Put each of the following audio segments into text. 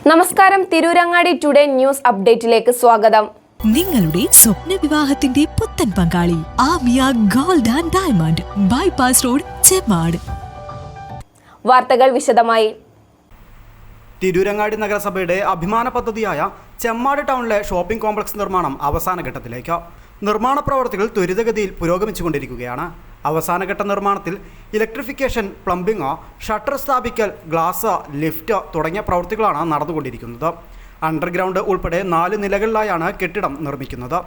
നമസ്കാരം, Tirurangadi today news അപ്ഡേറ്റിലേക്ക് സ്വാഗതം. നിങ്ങളുടെ സ്വപ്ന വിവാഹത്തിന്റെ പുത്തൻ പങ്കാളി Amiya gold and diamond, bypass road, Chemmad. വാർത്തകൾ വിശദമായി. തിരൂരങ്ങാടി നഗരസഭയുടെ അഭിമാന പദ്ധതിയായ ചെമ്മാട് ടൗണിലെ ഷോപ്പിംഗ് കോംപ്ലക്സ് നിർമ്മാണം അവസാന ഘട്ടത്തിലേക്ക്. നിർമ്മാണ പ്രവർത്തികൾ ത്വരിതഗതിയിൽ പുരോഗമിച്ചുകൊണ്ടിരിക്കുകയാണ്. അവസാനഘട്ട നിർമ്മാണത്തിൽ ഇലക്ട്രിഫിക്കേഷൻ, പ്ലംബിംഗ്, ഷട്ടർ സ്ഥാപിക്കൽ, ഗ്ലാസ്, ലിഫ്റ്റ് തുടങ്ങിയ പ്രവൃത്തികളാണ് നടന്നുകൊണ്ടിരിക്കുന്നത്. അണ്ടർഗ്രൗണ്ട് ഉൾപ്പെടെ 4 നിലകളിലായാണ് കെട്ടിടം നിർമ്മിക്കുന്നത്.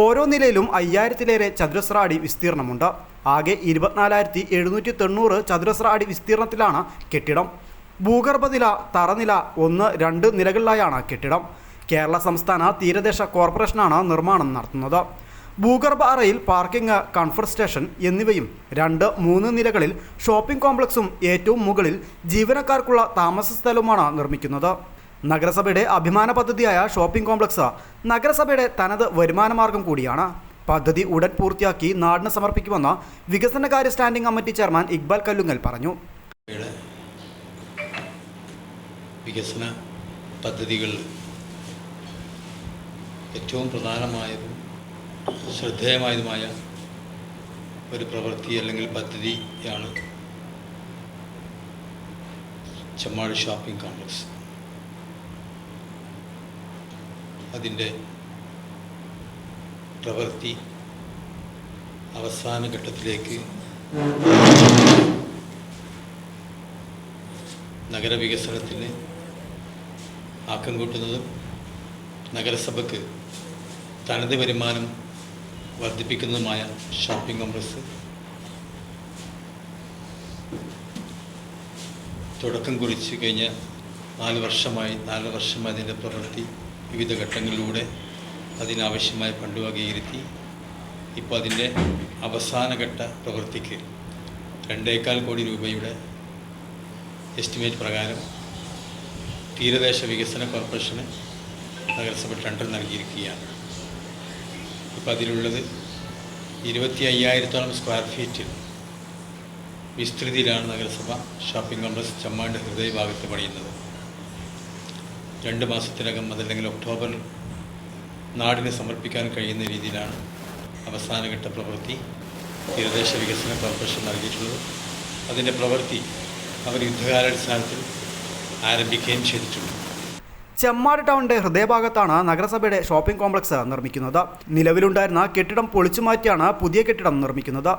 ഓരോ നിലയിലും 5000-ലേറെ ചതുരശ്ര അടി വിസ്തീർണമുണ്ട്. ആകെ 24,790 ചതുരശ്ര അടി വിസ്തീർണത്തിലാണ് കെട്ടിടം. ഭൂഗർഭനില, തറനില, 1, 2 നിലകളിലായാണ് കെട്ടിടം. കേരള സംസ്ഥാന തീരദേശ കോർപ്പറേഷനാണ് നിർമ്മാണം നടത്തുന്നത്. ഭൂഗർഭ അറയിൽ പാർക്കിംഗ്, കംഫർട്ട് സ്റ്റേഷൻ എന്നിവയും 2, 3 നിലകളിൽ ഷോപ്പിംഗ് കോംപ്ലക്സും ഏറ്റവും മുകളിൽ ജീവനക്കാർക്കുള്ള താമസ സ്ഥലവുമാണ് നിർമ്മിക്കുന്നത്. നഗരസഭയുടെ അഭിമാന പദ്ധതിയായ ഷോപ്പിംഗ് കോംപ്ലക്സ് നഗരസഭയുടെ തനത് വരുമാനമാർഗം കൂടിയാണ്. പദ്ധതി ഉടൻ പൂർത്തിയാക്കി നാടിന് സമർപ്പിക്കുമെന്ന് വികസനകാര്യ standing committee chairman Iqbal Kallungal പറഞ്ഞു. വികസന പദ്ധതികൾ ഏറ്റവും പ്രധാനമായതും ശ്രദ്ധേയമായതുമായ ഒരു പ്രവൃത്തി അല്ലെങ്കിൽ പദ്ധതിയാണ് ചെമ്മാട് ഷോപ്പിംഗ് കോംപ്ലക്സ്. അതിൻ്റെ പ്രവൃത്തി അവസാന ഘട്ടത്തിലേക്ക് നഗരവികസനത്തിന് ആക്കം കൂട്ടുന്നതും നഗരസഭയ്ക്ക് തനത് വരുമാനം വർദ്ധിപ്പിക്കുന്നതുമായ ഷോപ്പിംഗ് കോംപ്ലക്സ് തുടക്കം കുറിച്ച് കഴിഞ്ഞ 4 വർഷമായി അതിൻ്റെ പ്രവൃത്തി വിവിധ ഘട്ടങ്ങളിലൂടെ അതിനാവശ്യമായ ഫണ്ട് വകയിരുത്തി ഇപ്പോൾ അതിൻ്റെ അവസാനഘട്ട പ്രവൃത്തിക്ക് 2.25 കോടി രൂപയുടെ എസ്റ്റിമേറ്റ് പ്രകാരം തീരദേശ വികസന കോർപ്പറേഷന് നഗരസഭ ടെൻഡർ നൽകിയിരിക്കുകയാണ്. ഇപ്പോൾ അതിലുള്ളത് 25,000-ഓളം സ്ക്വയർ ഫീറ്റിൽ വിസ്തൃതിയിലാണ് നഗരസഭ ഷോപ്പിംഗ് കോംപ്ലക്സ് ചെമ്മാട് ഹൃദയഭാഗത്ത് പണിയുന്നത്. 2 മാസത്തിനകം, അതല്ലെങ്കിൽ ഒക്ടോബറിൽ നാടിന് സമർപ്പിക്കാൻ കഴിയുന്ന രീതിയിലാണ് അവസാനഘട്ട പ്രവൃത്തി തീരദേശ വികസന കോർപ്പറേഷൻ നൽകിയിട്ടുള്ളത്. അതിൻ്റെ പ്രവൃത്തി അവർ യുദ്ധകാലാടിസ്ഥാനത്തിൽ ആരംഭിക്കുകയും ചെയ്തിട്ടുണ്ട്. ചെമ്മാട് ടൗണിന്റെ ഹൃദയഭാഗത്താണ് നഗരസഭയുടെ ഷോപ്പിംഗ് കോംപ്ലക്സ് നിർമ്മിക്കുന്നത്. നിലവിലുണ്ടായിരുന്ന കെട്ടിടം പൊളിച്ചുമാറ്റിയാണ് പുതിയ കെട്ടിടം നിർമ്മിക്കുന്നത്.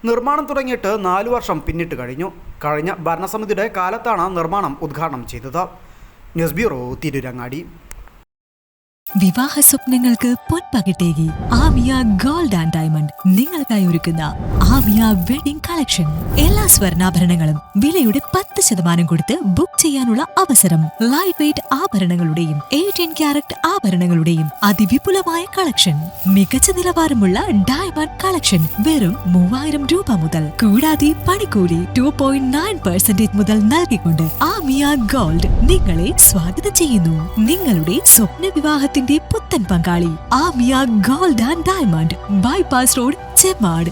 നിർമ്മാണം തുടങ്ങിയിട്ട് 4 വർഷം പിന്നിട്ട് കഴിഞ്ഞു. കഴിഞ്ഞ ഭരണസമിതിയുടെ കാലത്താണ് നിർമ്മാണം ഉദ്ഘാടനം ചെയ്തത്. News bureau, Tirurangadi. വിവാഹ സ്വപ്നങ്ങൾക്ക് പൊൻപകിട്ടേകി ആമിയ ഗോൾഡ് ആൻഡ് ഡയമണ്ട് നിങ്ങൾക്കായി ഒരുക്കുന്ന ആമിയ വെഡിംഗ് കളക്ഷൻ. എല്ലാ സ്വർണ്ണാഭരണങ്ങളും വിലയുടെ 10% കൊടുത്ത് ബുക്ക് ചെയ്യാനുള്ള അവസരം. ലൈറ്റ് വെയ്റ്റ് ആഭരണങ്ങളുടെയും 18 ക്യാരറ്റ് ആഭരണങ്ങളുടെയും അതിവിപുലമായ കളക്ഷൻ. മികച്ച നിലവാരമുള്ള ഡയമണ്ട് കളക്ഷൻ വെറും 3000 രൂപ മുതൽ. കൂടാതെ പണിക്കൂലി 2.9% മുതൽ നൽകിക്കൊണ്ട് ആമിയ ഗോൾഡ് നിങ്ങളെ സ്വാഗതം ചെയ്യുന്നു. നിങ്ങളുടെ സ്വപ്ന വിവാഹത്തിന്റെ പുത്തൻ പങ്കാളി Amiya gold and diamond, bypass road, Chemmad.